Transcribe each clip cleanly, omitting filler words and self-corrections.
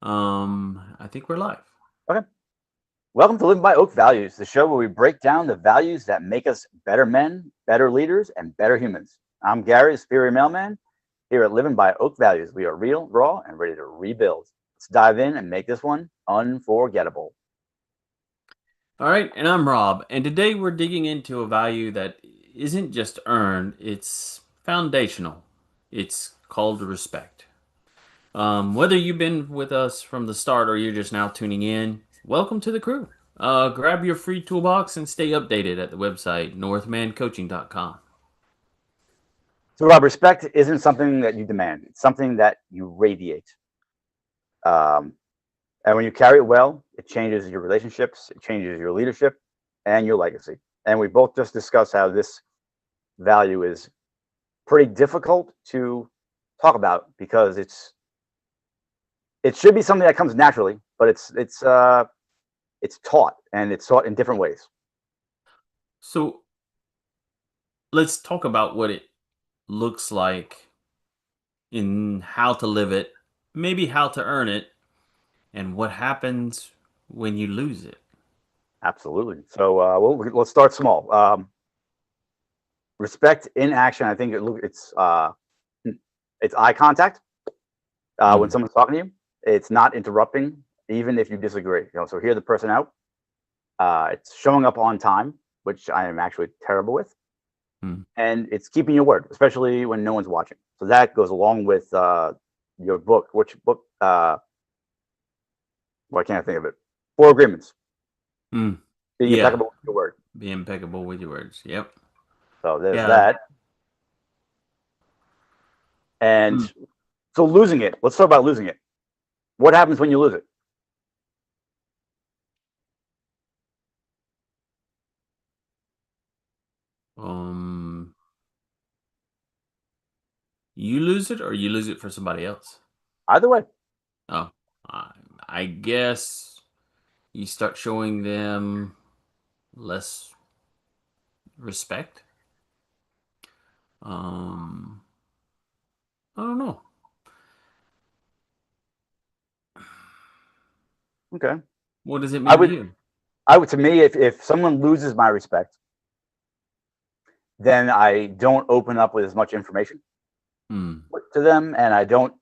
I think we're live. Okay. Welcome to Living by Oak Values, the show where we break down the values that make us better men, better leaders, and better humans. I'm Gary, the Superior Mailman. Here at Living by Oak Values, we are real, raw, and ready to rebuild. Let's dive in and make this one unforgettable. All right, and I'm Rob, and today we're digging into a value that isn't just earned, it's foundational. It's called respect. Whether you've been with us from the start or you're just now tuning in, welcome to the crew. Grab your free toolbox and stay updated at the website northmancoaching.com. So, Rob, respect isn't something that you demand, it's something that you radiate. Um, and when you carry it well, it changes your relationships, it changes your leadership, and your legacy. And we both just discussed how this value is pretty difficult to talk about because it should be something that comes naturally, but it's taught, and it's taught in different ways. So let's talk about what it looks like in how to live it, maybe how to earn it, and what happens when you lose it. Absolutely. So, let's start small. Respect in action. I think it's eye contact when Mm, someone's talking to you. It's not interrupting, even if you disagree. So hear the person out. It's showing up on time, which I am actually terrible with, mm. and it's keeping your word, especially when no one's watching. So that goes along with your book. Which book? Why can't I think of it? Four Agreements. Mm. Being Yeah, impeccable with your word. be impeccable with your words. Yep. So there's Yeah. that. And Mm. so losing it. Let's talk about losing it. What happens when you lose it? Um, you lose it or you lose it for somebody else. Either way. Oh, I, I guess you start showing them less respect. Um, I don't know. Okay. What does it I mean to would you? I would to me if someone loses my respect, then I don't open up with as much information Hmm. to them, and I don't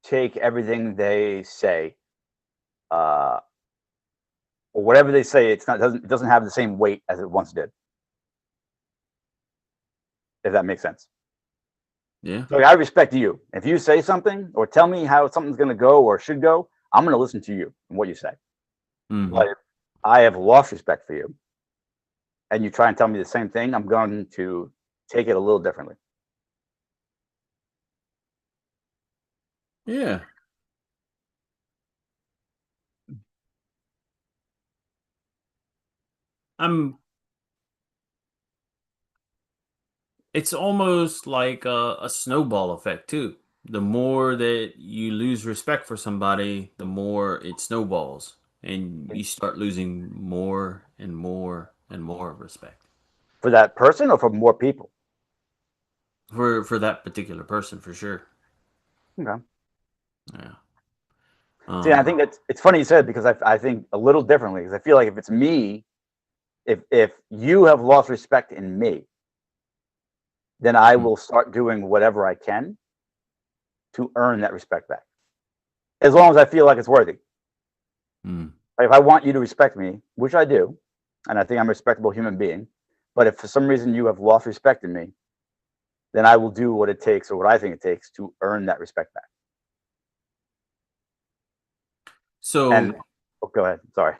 take everything they say, uh, or whatever they say. It doesn't have the same weight as it once did. If that makes sense. Yeah. So I respect you. If you say something or tell me how something's going to go or should go, I'm going to listen to you and what you say. Mm-hmm. But if I have lost respect for you, and you try and tell me the same thing, I'm going to take it a little differently. Yeah. I'm It's almost like a snowball effect too. The more that you lose respect for somebody, the more it snowballs, and you start losing more and more and more of respect For that person or for more people? for that particular person for sure. Okay. Yeah. See, I think Um. that's it's funny you said because I think a little differently because I feel like if it's me, if you have lost respect in me, then I mm, will start doing whatever I can to earn that respect back, as long as I feel like it's worthy. mm. Like if I want you to respect me, which I do, and I think I'm a respectable human being, but if for some reason you have lost respect in me, then I will do what it takes or what I think it takes to earn that respect back. And So oh, go ahead. Sorry.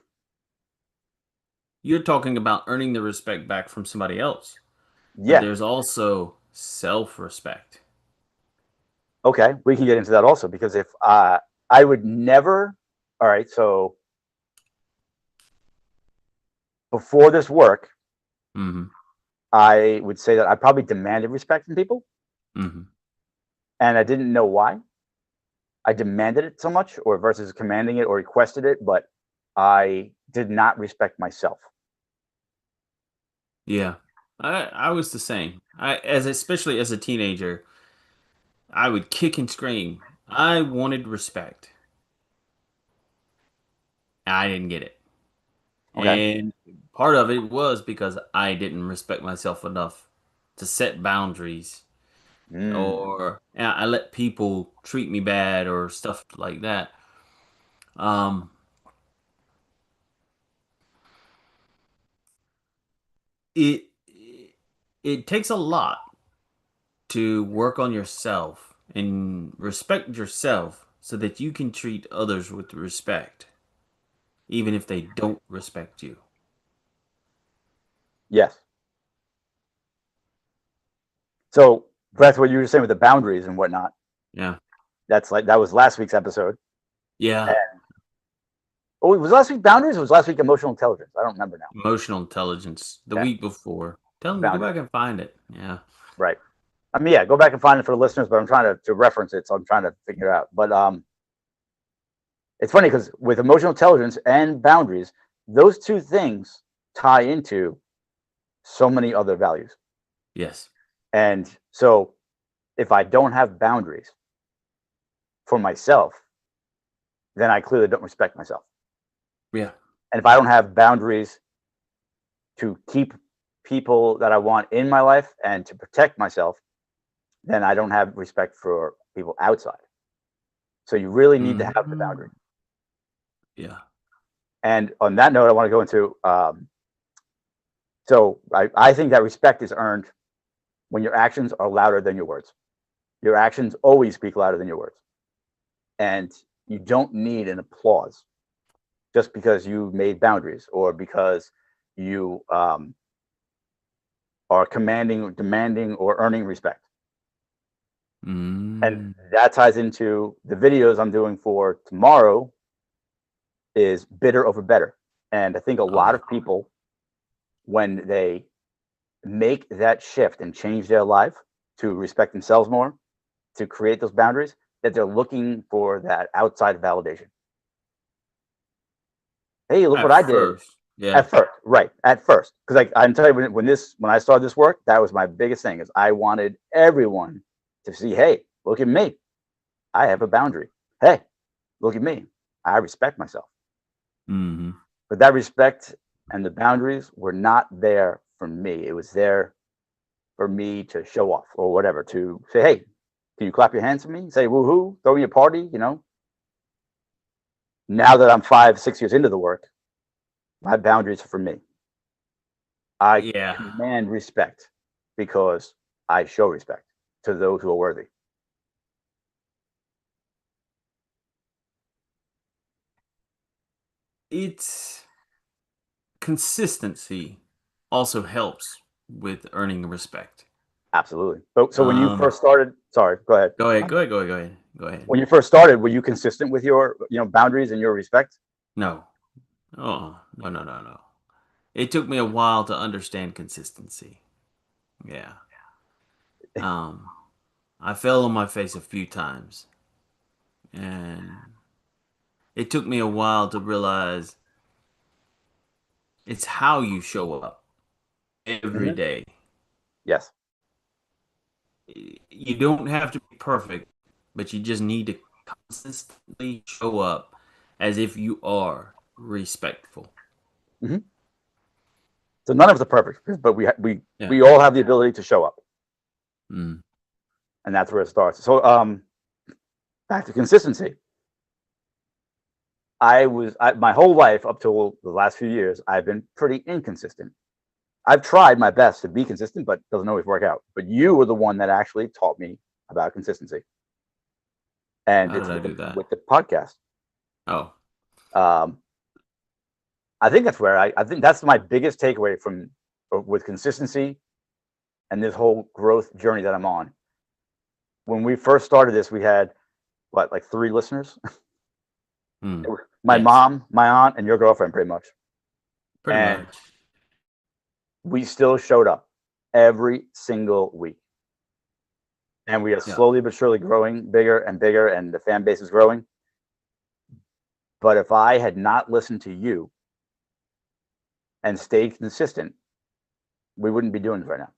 you're talking about earning the respect back from somebody else, but Yeah. there's also self-respect. Okay. We can get into that also because if I would never. All right. So before this work, Mm-hmm. I would say that I probably demanded respect from people, Mm-hmm. and I didn't know why I demanded it so much, or versus commanding it or requested it, but I did not respect myself. Yeah. I was the same. Especially as a teenager, I would kick and scream. I wanted respect. I didn't get it. Okay. And part of it was because I didn't respect myself enough to set boundaries, Mm. or I let people treat me bad or stuff like that. Um, it it takes a lot to work on yourself and respect yourself so that you can treat others with respect, even if they don't respect you. Yes. So that's what you were saying with the boundaries and whatnot. Yeah. That's like that was last week's episode. Yeah. And, oh, was last week boundaries? Or was last week emotional intelligence? I don't remember now. Emotional intelligence the Okay, week before. Tell them to go boundaries. back and find it. Yeah. Right. I mean, yeah, go back and find it for the listeners, but I'm trying to reference it, so I'm trying to figure it out. But it's funny because with emotional intelligence and boundaries, those two things tie into so many other values. Yes. And so if I don't have boundaries for myself, then I clearly don't respect myself. Yeah. And if I don't have boundaries to keep people that I want in my life and to protect myself, then I don't have respect for people outside. So you really need to have the Mhm. boundary. Yeah. And on that note, I want to go into so I think that respect is earned when your actions are louder than your words. Your actions always speak louder than your words. And you don't need an applause just because you made boundaries or because you are commanding, demanding, or earning respect. And Mm. that ties into the videos I'm doing for tomorrow is bitter over better. And I think a Oh lot yeah. of people, when they make that shift and change their life to respect themselves more, to create those boundaries, that they're looking for that outside validation. Hey, look what At I did. first. Yeah. At first, right? At first, because like I'm telling you, when I started this work, that was my biggest thing. Is I wanted everyone to see, hey, look at me. I have a boundary. Hey, look at me. I respect myself. Hmm. But that respect and the boundaries were not there for me. It was there for me to show off or whatever, to say, hey, can you clap your hands for me? Say woohoo, throw me a party, you know. Now that I'm 5, 6 years into the work, my boundaries are for me. I Yeah. command respect because I show respect to those who are worthy. It's consistency also helps with earning respect. Absolutely. So when you Um, first started, sorry, go ahead. Go ahead. Go ahead. Go ahead. Go ahead. Go ahead. When you first started, were you consistent with your, boundaries and your respect? No. Oh, no, no, no, no. It took me a while to understand consistency. Yeah. Um, I fell on my face a few times, and it took me a while to realize it's how you show up every Hmm. day. Yes. You don't have to be perfect, but you just need to consistently show up as if you are respectful. Hmm. So none of us are perfect, but Yeah. we all have the ability to show up, Mm. and that's where it starts. So back to consistency. My whole life up till the last few years, I've been pretty inconsistent. I've tried my best to be consistent, but it doesn't always work out. But you were the one that actually taught me about consistency, and How it's did I do that? with the podcast. Oh, Um, I think that's where I think that's my biggest takeaway from with consistency and this whole growth journey that I'm on. When we first started this, we had what, like 3 listeners? mm. My Yes, mom, my aunt, and your girlfriend, pretty much. pretty And much. we still showed up every single week. And we are Yeah. slowly but surely growing bigger and bigger, and the fan base is growing. But if I had not listened to you and stayed consistent, we wouldn't be doing this right now.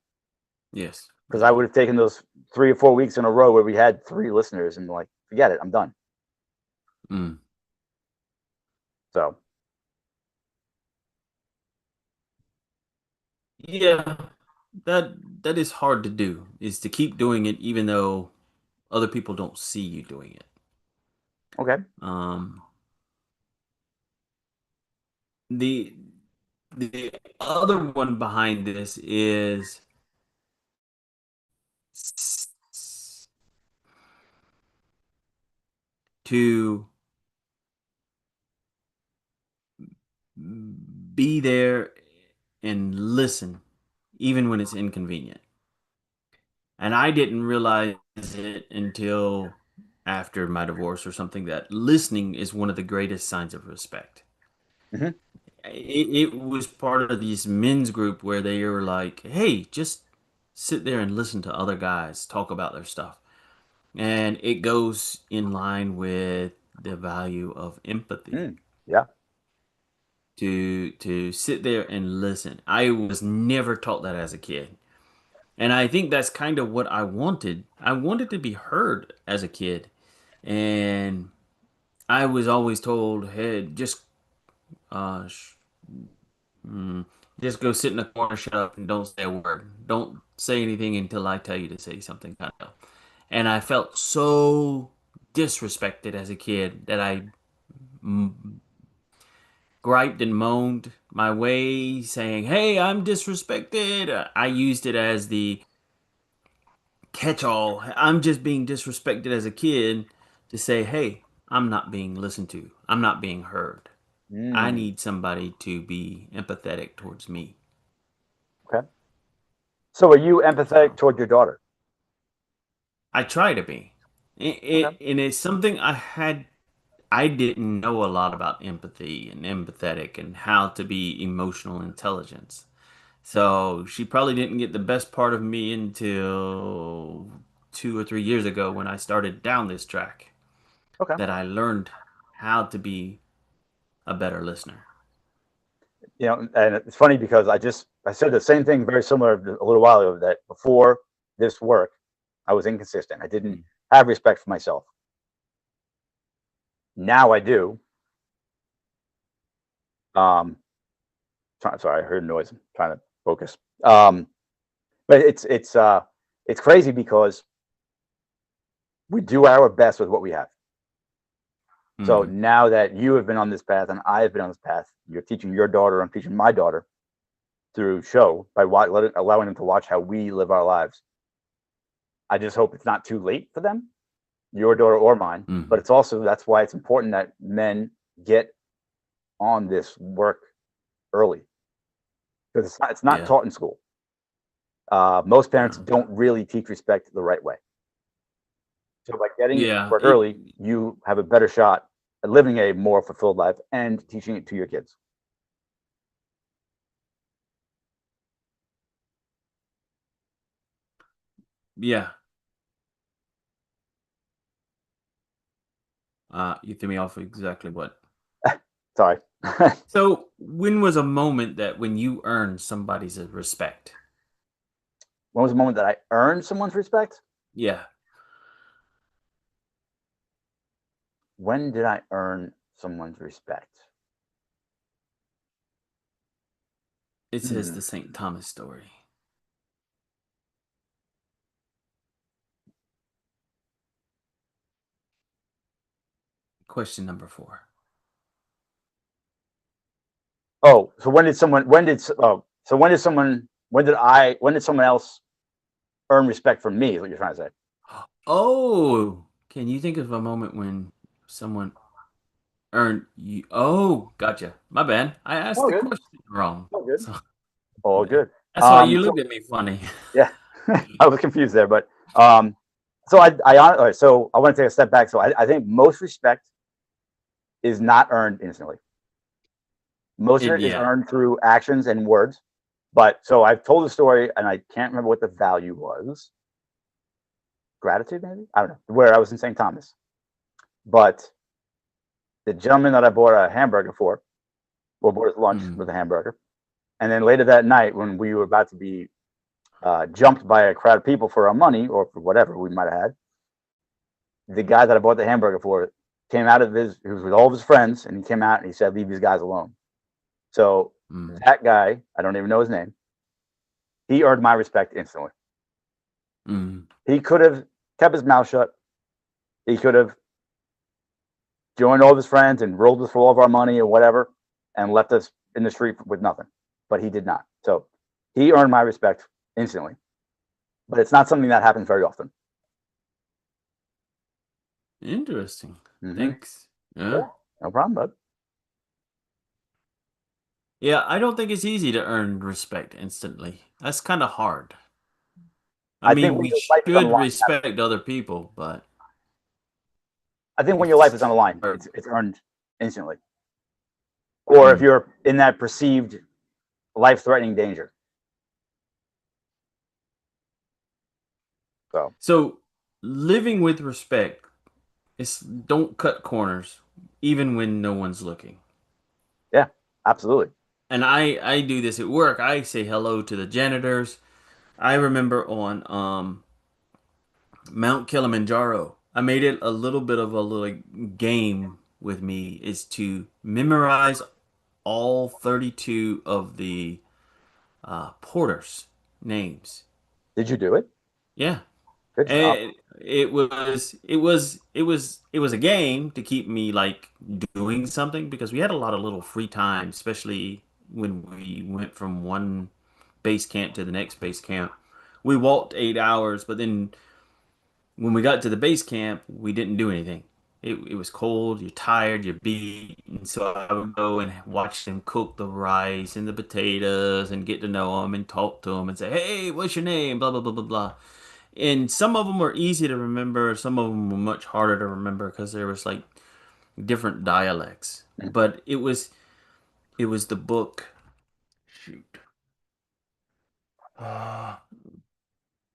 Yes. Because I Yeah. would have taken those 3 or 4 weeks in a row where we had 3 listeners and like, forget it, I'm done. Mm. So Yeah, that is hard to do, is to keep doing it even though other people don't see you doing it. Okay. Um, the the other one behind this is to be there and listen, even when it's inconvenient. And I didn't realize it until after my divorce or something, that listening is one of the greatest signs of respect. Hmm. It was part of this men's group where they were like, hey, just sit there and listen to other guys talk about their stuff. And it goes in line with the value of empathy, Mm. Yeah. to sit there and listen. I was never taught that as a kid. And I think that's kind of what I wanted. I wanted to be heard as a kid. And I was always told, hey, uh, sh- mm, just go sit in the corner, shut up, and don't say a word. Don't say anything until I tell you to say something, kind of. And I felt so disrespected as a kid that I mm, griped and moaned my way, saying, hey, I'm disrespected. I used it as the catch all. I'm just being disrespected as a kid to say, hey, I'm not being listened to. I'm not being heard. I Mm. need somebody to be empathetic towards me. Okay. So, are you empathetic So toward your daughter? I try to be. Okay. And it's something I didn't know a lot about empathy and empathetic and how to be emotional intelligence. So she probably didn't get the best part of me until 2 or 3 years ago when I started down this track, Okay. that I learned how to be a better listener. And it's funny because I said the same thing very similar a little while ago, that before this work, I was inconsistent. I didn't Mm. have respect for myself. Now I do. Um, sorry, I heard noise. I'm trying to focus. Um, but it's crazy because we do our best with what we have. So Hmm. now that you have been on this path and I have been on this path, you're teaching your daughter, I'm teaching my daughter through show by allowing them to watch how we live our lives. I just hope it's not too late for them, your daughter or mine. But Hmm. it's also, that's why it's important that men get on this work early, because it's not Yeah. taught in school. Most parents No. don't really teach respect the right way. So by getting into Yeah. work early, you have a better shot at living a more fulfilled life and teaching it to your kids. Yeah. You threw me off exactly what. Sorry. When So, when was a moment that when you earned somebody's respect? was the moment that I earned someone's respect? Yeah. When did I earn someone's respect? It says Hmm. the St. Thomas story. Question number 4. Oh, so when did someone? When did? Oh, so when did someone? When did I? When did someone else earn respect from me? Is what you're trying to say? Oh, can you think of a moment when someone earned you? Oh, gotcha. My bad. I asked Oh, the good. question wrong. Oh, good. So, Oh, yeah. good. That's why you So looked at me funny. yeah, I was confused there, but so all right, so I want to take a step back. So I think most respect is not earned instantly. Most of And it is yeah. earned through actions and words. But so I've told the story, and I can't remember what the value was. Gratitude, maybe, I don't know. Where I was in St. Thomas, but the gentleman that I bought a hamburger for, or bought his lunch Mm, with a hamburger, and then later that night when we were about to be jumped by a crowd of people for our money or for whatever we might have had, the guy that I bought the hamburger for came out of he was with all of his friends, and he came out and he said, "Leave these guys alone." So mm, that guy, I don't even know his name, he earned my respect instantly. Mm. He could have kept his mouth shut. He could have joined all of his friends and rolled us for all of our money or whatever and left us in the street with nothing. But he did not. So he earned my respect instantly. But it's not something that happens very often. Interesting. Mhm. Thanks. Yeah. No problem, bud. Yeah, I don't think it's easy to earn respect instantly. That's kind of hard. I I think mean, when we your life is on the should line, respect other people, but I think when your life is it's on the line, hard. it's earned instantly. Or if Hmm. you're in that perceived life-threatening danger. So living with respect is don't cut corners, even when no one's looking. Yeah, absolutely. And I do this at work. I say hello to the janitors. I remember on Mount Kilimanjaro, I made it a little bit of a little game with me is to memorize all 32 of the porters' names. Did you do it? Yeah. Good job. And it was a game to keep me like doing something because we had a lot of little free time, especially when we went from one base camp to the next base camp. We walked 8 hours, but then when we got to the base camp, we didn't do anything. It was cold, you're tired, you're beat, and so I would go and watch them cook the rice and the potatoes and get to know them and talk to them and say, "Hey, what's your name?" Blah blah blah blah blah. And some of them were easy to remember, some of them were much harder to remember because there was like different dialects. Mm. But it was the book. Shoot. Uh,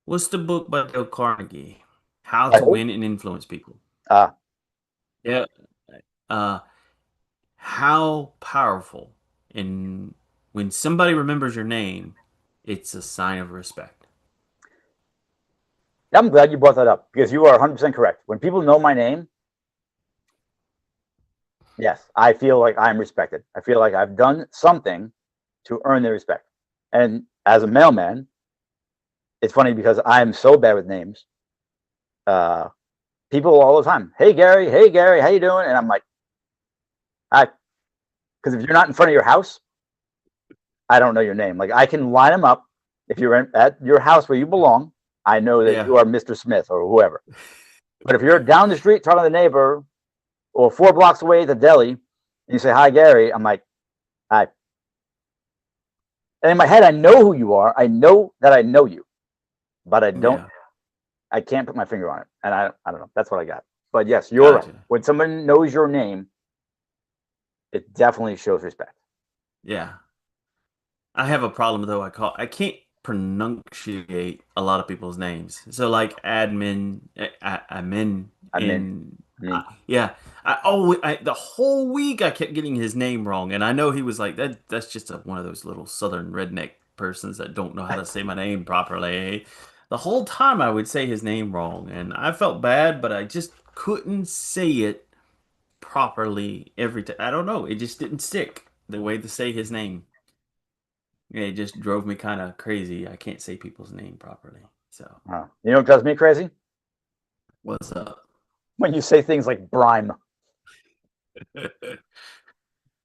what's the book by Dale Carnegie? How By to who? Win and Influence People. Ah, Yeah. Uh, how powerful and when somebody remembers your name, it's a sign of respect. I'm glad you brought that up because you are 100% correct. When people know my name, yes, I feel like I'm respected. I feel like I've done something to earn their respect. And as a mailman, it's funny because I'm so bad with names. Uh, People all the time, hey Gary, how you doing? And I'm like, hi. Because if you're not in front of your house, I don't know your name. Like I can line them up. If you're at your house where you belong, I know that Yeah. you are Mr. Smith or whoever. But if you're down the street talking to the neighbor or 4 blocks away at the deli, and you say, hi, Gary, I'm like, hi. And in my head, I know who you are. I know that I know you, but Yeah. I can't put my finger on it. And I don't know. That's what I got. But yes, you're right. Gotcha. When someone knows your name, it definitely shows respect. Yeah. I have a problem though. I can't pronunciate a lot of people's names. So like admin, admin, I'm in. and I mean, yeah, the whole week I kept getting his name wrong, and I know he was like that. That's just one of those little southern redneck persons that don't know how to say my name properly. The whole time I would say his name wrong, and I felt bad, but I just couldn't say it properly every time. I don't know. It just didn't stick the way to say his name. It just drove me kind of crazy. I can't say people's name properly. So, you know what drives me crazy? what's up? When you say things like brime.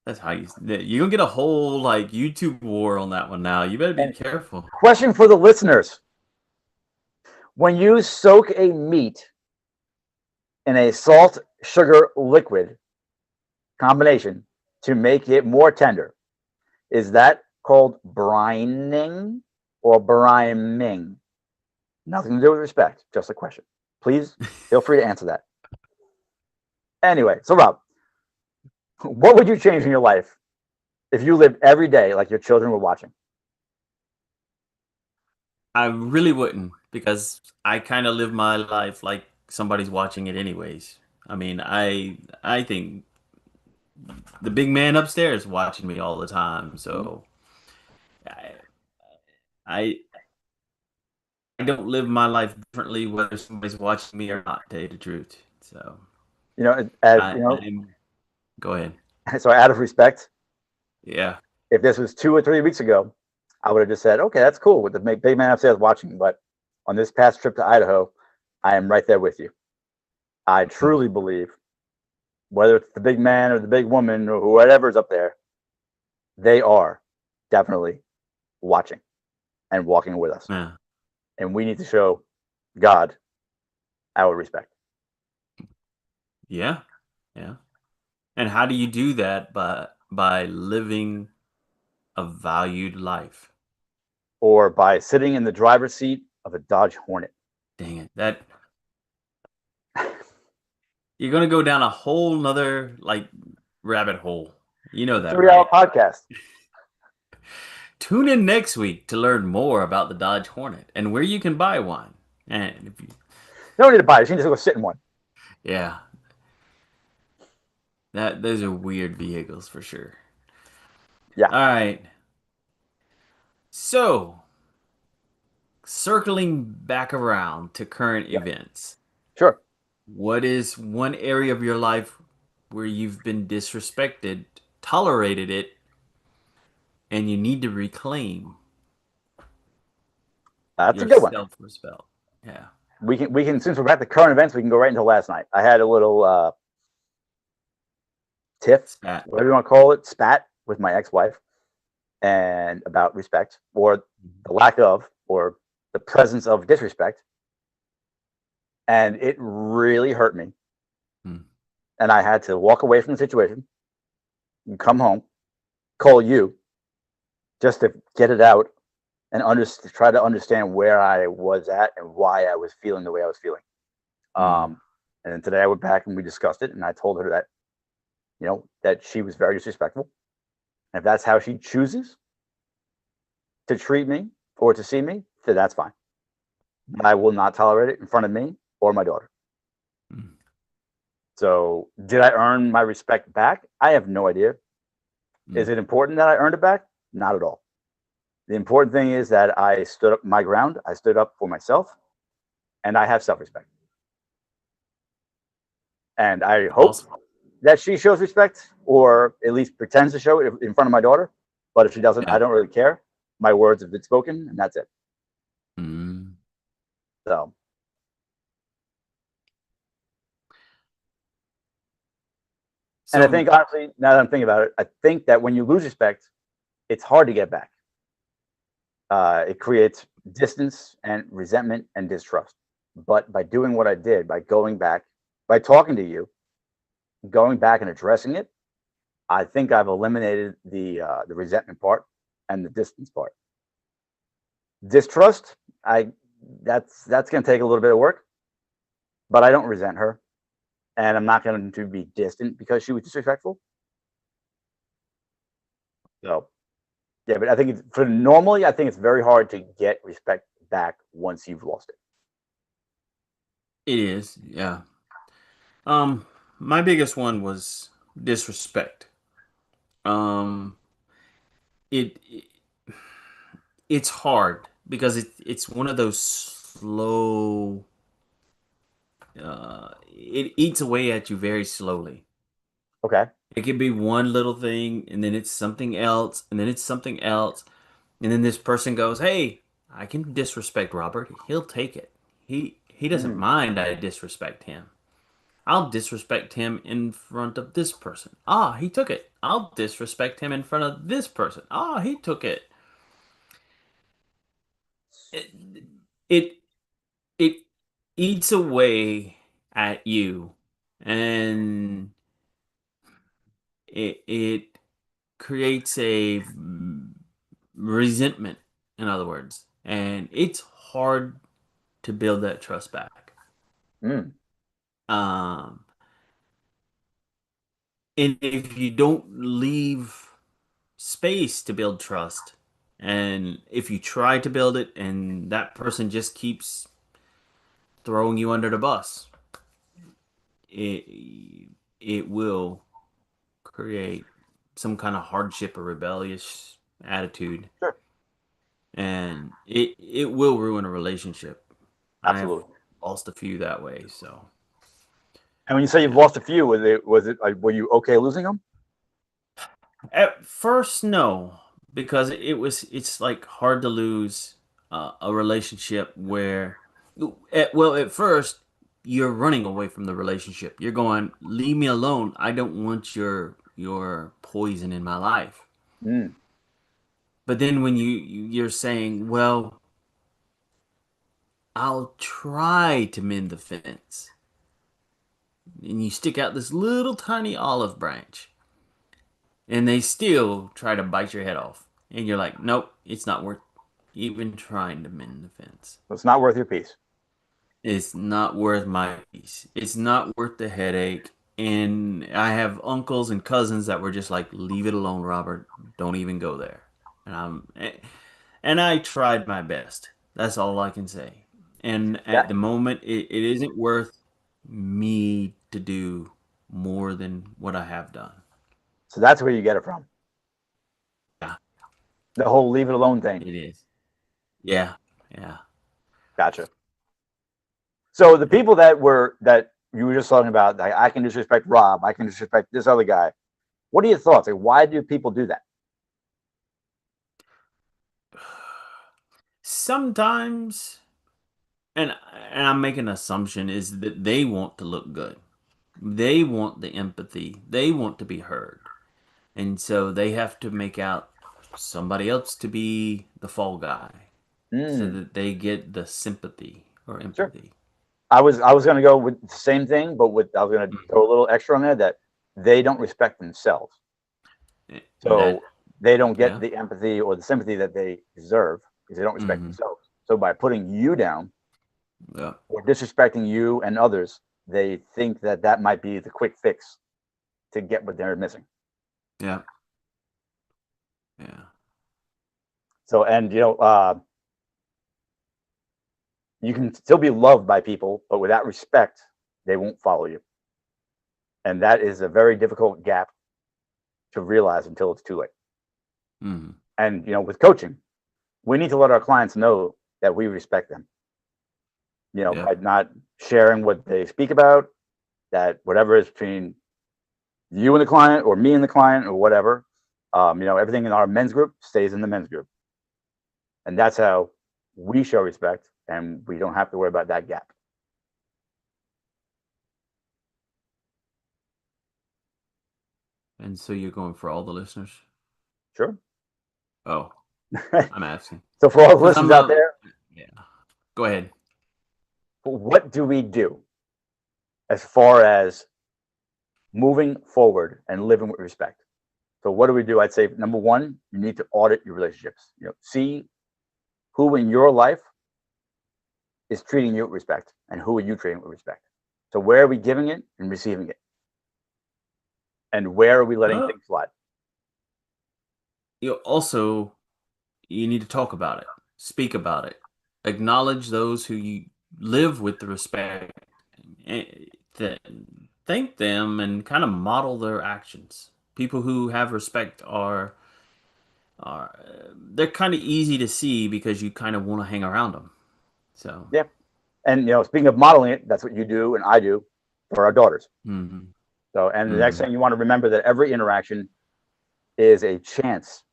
That's how you're gonna get a whole like YouTube war on that one now. You better be And careful. question for the listeners. When you soak a meat in a salt sugar liquid combination to make it more tender, is that called brining or briming? Nothing to do with respect, just a question. Please feel free to answer that. Anyway, so Rob, what would you change in your life if you lived every day like your children were watching? I really wouldn't because I kind of live my life like somebody's watching it anyways. I mean, I think the big man upstairs is watching me all the time. So I I, I don't live my life differently whether somebody's watching me or not, to tell you the truth. So You know, as I, you know, I'm go ahead. so out of respect, Yeah. if this was 2 or 3 weeks ago, I would have just said, okay, that's cool with the big man upstairs watching. But on this past trip to Idaho, I am right there with you. I truly believe, whether it's the big man or the big woman or whatever's up there, they are definitely watching and walking with us. Yeah. And we need to show God our respect. Yeah. Yeah. And how do you do that? By living a valued life. Or by sitting in the driver's seat of a Dodge Hornet. Dang it. That you're gonna go down a whole nother like rabbit hole. You know that, 3 hour right? podcast. Tune in next week to learn more about the Dodge Hornet and where you can buy one. And if you, You don't need to buy it. You can just go sit in one. yeah, those are weird vehicles for sure. Yeah. All right. So, circling back around to current Yeah. events, Sure. what is one area of your life where you've been disrespected, tolerated it, and you need to reclaim That's a your good one. self-respect? Yeah. We can since we're at the current events, we can go right into last night. I had a little tiff, Spat. whatever you want to call it, spat with my ex-wife, and about respect, or the lack of, or the presence of disrespect. And it really hurt me. Hmm. And I had to walk away from the situation and come home, call you, just to get it out and try to understand where I was at and why I was feeling the way I was feeling. And then today I went back and we discussed it, and I told her that, that she was very disrespectful. And if that's how she chooses to treat me or to see me, then that's fine. But I will not tolerate it in front of me or my daughter. Mm. So did I earn my respect back? I have no idea. Is it important that I earned it back? Not at all. The important thing is that I stood up my ground. I stood up for myself, and I have self-respect. And I hope Awesome. that she shows respect, or at least pretends to show it in front of my daughter. But if she doesn't, Yeah. I don't really care. My words have been spoken, and that's it. Mm. So, and I think, honestly, now that I'm thinking about it, I think that when you lose respect, it's hard to get back. It creates distance and resentment and distrust. But by doing what I did, by going back, by talking to you, going back and addressing it, I think I've eliminated the resentment part and the distance part. Distrust, that's going to take a little bit of work, but I don't resent her, and I'm not going to be distant because she was disrespectful. So, yeah, but I think I think it's very hard to get respect back once you've lost it. It is, yeah. My biggest one was disrespect. Um, it it's hard because it's one of those slow. It eats away at you very slowly. Okay. It could be one little thing, and then it's something else, and then it's something else, and then this person goes, "Hey, I can disrespect Robert. He'll take it. He doesn't mind I disrespect him. I'll disrespect him in front of this person. Ah, he took it. I'll disrespect him in front of this person. Ah, he took it. It it, it eats away at you, and it creates a resentment, in other words, and it's hard to build that trust back. Mm. Um, and if you don't leave space to build trust, and if you try to build it and that person just keeps throwing you under the bus, it will create some kind of hardship or rebellious attitude. Sure. And it will ruin a relationship. I've Absolutely. lost a few that way, so. And when you say you've lost a few, was it like, were you okay losing them? At first, no, because it's like hard to lose a relationship where at first you're running away from the relationship. You're going, leave me alone. I don't want your poison in my life. Mm. But then when you're saying, well, I'll try to mend the fence, and you stick out this little tiny olive branch, and they still try to bite your head off, and you're like, nope, it's not worth even trying to mend the fence. So it's not worth your peace. It's not worth my peace. It's not worth the headache. And I have uncles and cousins that were just like, leave it alone, Robert. Don't even go there. And and I tried my best. That's all I can say. And Yeah. at the moment, it isn't worth me to do more than what I have done. So that's where you get it from. Yeah, The whole leave it alone thing. it is. Yeah, yeah. Gotcha. So the people that you were just talking about, like, I can disrespect Rob, I can disrespect this other guy. What are your thoughts? Like, why do people do that? Sometimes, and and I'm making an assumption is that they want to look good. They want the empathy. They want to be heard. And so they have to make out somebody else to be the fall guy so Mm, that they get the sympathy or sure. empathy. I was going to go with the same thing, but I was going to Mhm. throw a little extra on there that they don't respect themselves, That, so they don't get yeah. the empathy or the sympathy that they deserve because they don't respect Hmm. themselves. So by putting you down Yeah. or disrespecting you and others, they think that that might be the quick fix to get what they're missing. Yeah. Yeah. So, and you can still be loved by people, but without respect, they won't follow you. And that is a very difficult gap to realize until it's too late. Hmm. And with coaching, we need to let our clients know that we respect them. Yeah. By not sharing what they speak about, that whatever is between you and the client, or me and the client, or whatever, everything in our men's group stays in the men's group, and that's how we show respect, and we don't have to worry about that gap. And so you're going for all the listeners? Sure. Oh, I'm asking. So for all the Because listeners I'm out a, there, yeah. Go ahead. what do we do as far as moving forward and living with respect? So what do we do? I'd say number one, you need to audit your relationships. See who in your life is treating you with respect, and who are you treating with respect. So where are we giving it and receiving it, and where are we letting Uh, things slide? also, you need to talk about it, speak about it, acknowledge those who you live with the respect, eh, th- thank them, and kind of model their actions. People who have respect are they're kind of easy to see because you kind of want to hang around them. So, Yeah, and speaking of modeling it, that's what you do and I do for our daughters. hmm, So, and the next hmm, thing you want to remember that every interaction is a chance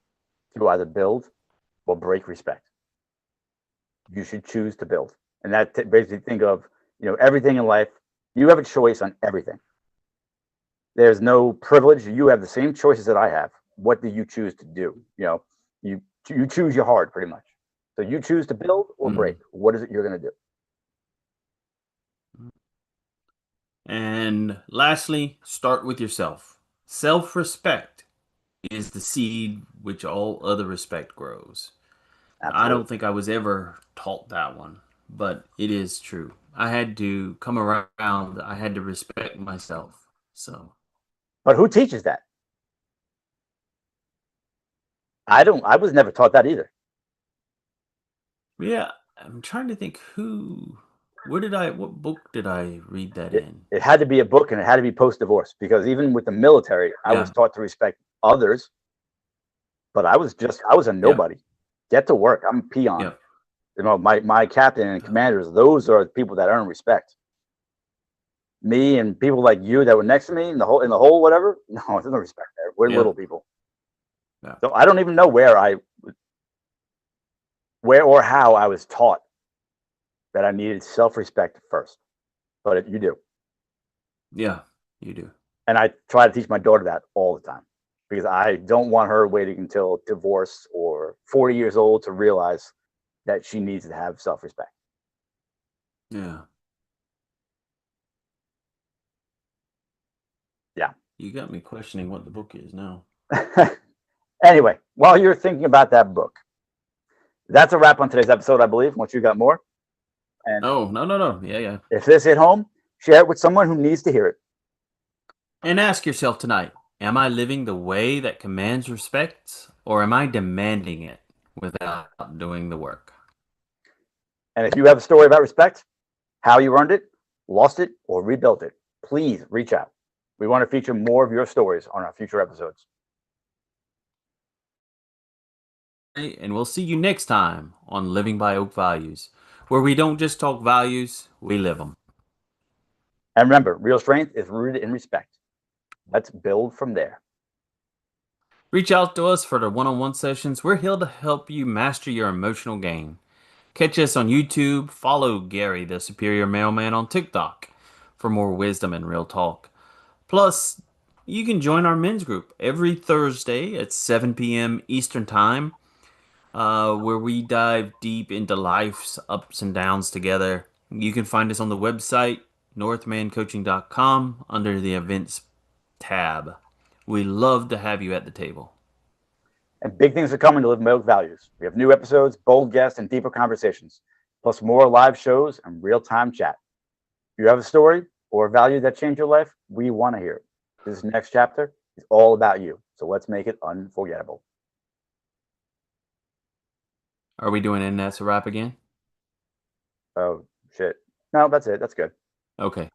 to either build or break respect. You should choose to build, and that basically think of everything in life. You have a choice on everything. There's no privilege. You have the same choices that I have. What do you choose to do? You choose your heart pretty much. So you choose to build or break. hmm. What is it you're going to do? And lastly, start with yourself. Self-respect is the seed which all other respect grows. I Absolutely. don't think I was ever taught that one, but it is true. I had to come around, I had to respect myself. So, But who teaches that? I don't. I was never taught that either. yeah, I'm trying to think what book did I read that It, in? it had to be a book, and it had to be post divorce, because even with the military, I was Yeah, taught to respect others, but I was a yeah, nobody. Get to work. I'm a peon. yeah. My captain and commanders, those are the people that earn respect. Me and people like you that were next to me in the whole whatever. No, there's no respect there. We're Yeah. little people. Yeah. So I don't even know where or how I was taught that I needed self-respect first, but you do. Yeah, you do. And I try to teach my daughter that all the time because I don't want her waiting until divorce or 40 years old to realize that she needs to have self-respect. Yeah. Yeah. You got me questioning what the book is now. Anyway, while you're thinking about that book, that's a wrap on today's episode, I believe. Once you got more. And Oh, no. Yeah, yeah. if this hit home, share it with someone who needs to hear it. And ask yourself tonight, am I living the way that commands respect, or am I demanding it without doing the work? And if you have a story about respect, how you earned it, lost it, or rebuilt it, please reach out. We want to feature more of your stories on our future episodes. And we'll see you next time on Living by Oak Values, where we don't just talk values, we live them. And remember, real strength is rooted in respect. Let's build from there. Reach out to us for the one-on-one sessions. We're here to help you master your emotional game. Catch us on YouTube. Follow Gary, the Superior Mailman, on TikTok for more wisdom and real talk. Plus, you can join our men's group every Thursday at 7 p.m. Eastern Time, where we dive deep into life's ups and downs together. You can find us on the website, northmancoaching.com, under the events tab. We love to have you at the table. And big things are coming to Live by Oak Values. We have new episodes, bold guests, and deeper conversations, plus more live shows and real-time chat. If you have a story or a value that changed your life, we want to hear it. This next chapter is all about you, so let's make it unforgettable. Are we doing And That's a Wrap again? Oh, shit. No, that's it. That's good. Okay.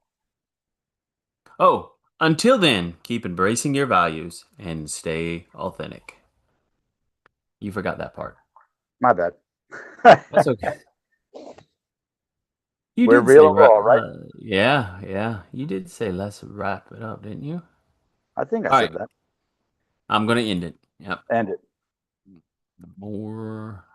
Oh, until then, keep embracing your values and stay authentic. You forgot that part. My bad. That's okay. You We're did real say and raw, right? yeah. You did say let's wrap it up, didn't you? I think I All said right. that. I'm gonna end it. Yep. End it. More.